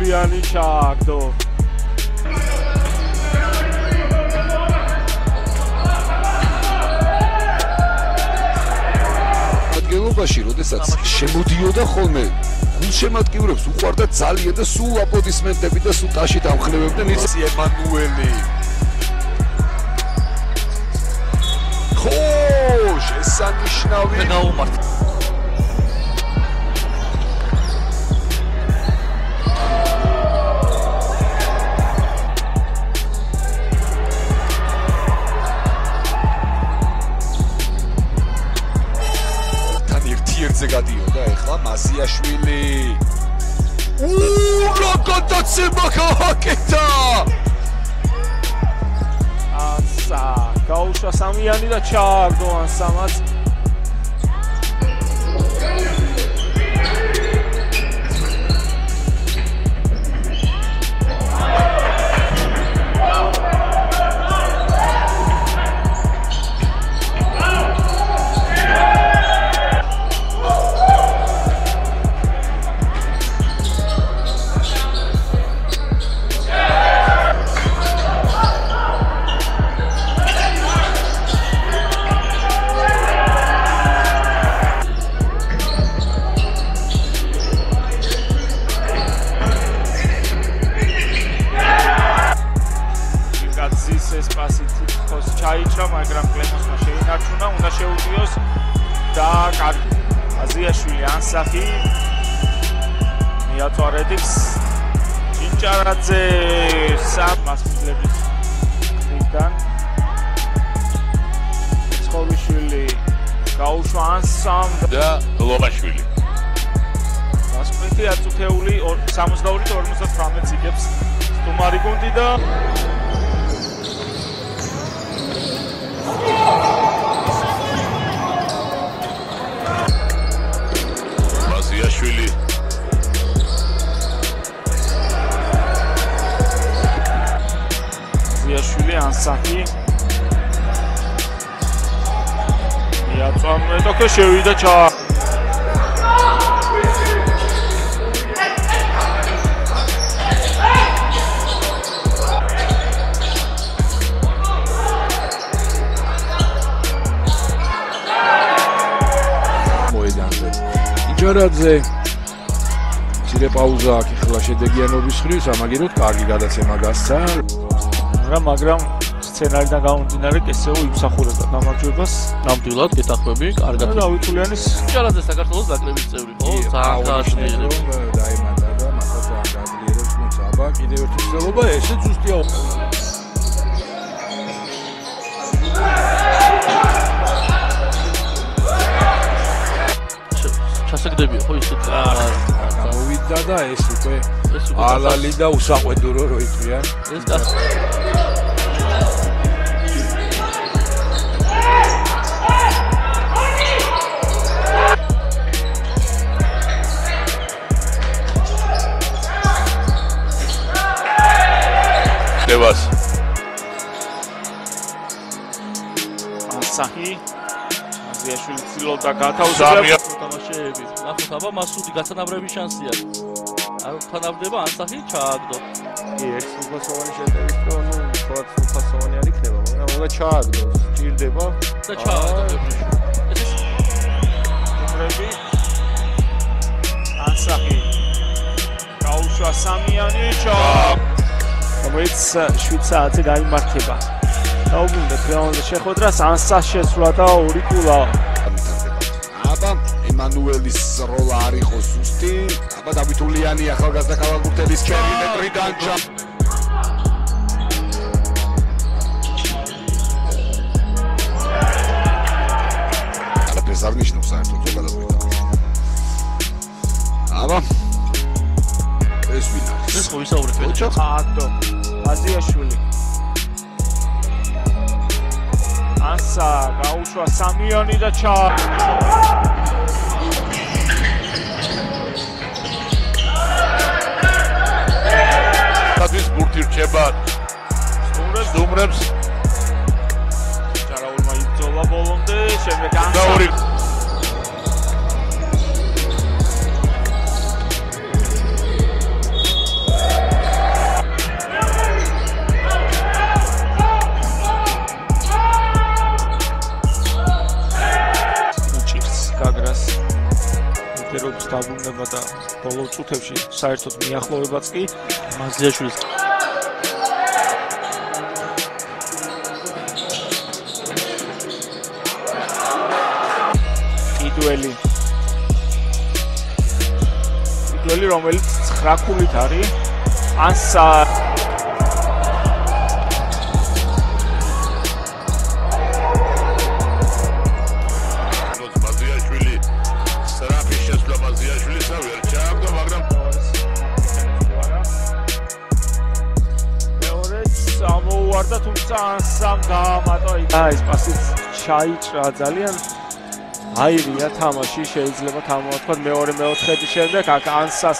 დავიტულიანი ჩააგდო. ადგილობაში, როდესაც შემოდიოდა ხოლმე გულშემატკივრებს უყვარდა ძალიან და სულ აპლოდისმენტები და სულ ტაში დამხნევებდნენ ის ემანუელი. ხო, შესანიშნავი გაუმართ. ერთზე გადიოდა ეხლა მასიაშვილი. რა გადაცემა გააკეთა! ანსა, გაუშვა სამიანი და ჩააგდო ანსამაც. ჩაიჭრა, მაგრამ კლემოსმა შეინარჩუნა, უნდა შეუძლიოს და კარგი. აზიაშვილი ანსახი მიაწვარედებს ჩინჭარაძე მასპინძლების მხრიდან. ცხოლიშვილი გაუშვა ანსამ და ლომაშვილი. მასპინძელი აწუთეული 62-58 იგებს სტუმარი გუნდი და მასიაშვილი ზიაშვილი ანსახი მიაწვამე და ხო შევიდა ჩა ჯარაძე ცირე პაუზა აქ ახლა შედეგიანობის ხრივ სამაგიეროდ კარგი გადაცემა გასცა მაგრამ სცენარიდან გამომდინარე კესეო იმსახურებდა გამარჯვებას ნამდვილად გეთახმები კარგად დავითულიანის ჯარაძე საქართველოს ნაკრების წევრი ხო ძალიან დაემატა და მასაც აღგადლიერებს თუმცა აბა კიდევ ერთი ცდილობა ესე ზუსტია ჩასაგდებია ხო ისეთ გავიდა და ეს უკვე ალალი და უსაყვედურო რო იყვიან ეს კაცი დევას ანსახი აზიაშვილი ცდილობდა გათავისუფლებას თამაშეები ნახოთ აბა მასუდი გათანაბრების შანსი აქვს არ თანაბდება ანსახი ჩააგდო კი ეს უფასოვანი შეტევის დრო ნუ თორე უფასოვანი არ იქნება მაგრამ უნდა ჩააგდოს ჭირდება და ჩააგდო ებრები ანსახი გაუშვა სამიანი რომელიც 7 საათზე გაიმართება დაუბრუნდეთ რეალზე შეხვედრას ანსას შესვლა და ორი კულა აბა ემანუელის როლა არ იყო ზუსტი აბა დავითულიანი ახალგაზრდა კალათბურთელის პერიმეტრიდან არაფერს არ ნიშნავს საერთოდ გადაწყვეტა აბა ეს ვინ არის ეს ხო ვისაუბრეთ ჩააგდო აზიაშვილი ანსა გაუშვა სამიანი და ჩა დადის ბურთი რჩება სტუმრებს ჯარაულმა იბრძოლა ბოლომდე შემდეგ ანსა პირობის დაბრუნება და ბოლო წუთებში საერთოდ მიახლოვებაც კი მაზიაშვილის იძველი რომელიც 9 ქულით არის ანსა მაზიაშვილი სრაფის შესვლა მაზიაშვილისა ვერ ჩააგდო მაგრამ მეორეც ამოუვარდა თუმცა ანსამ გაამატა ეს პასიც ჩაიჭრა ძალიან აირია თამაში შეიძლება თამოთქვა მეორე მეოთხედის შემდეგ აქ ანსას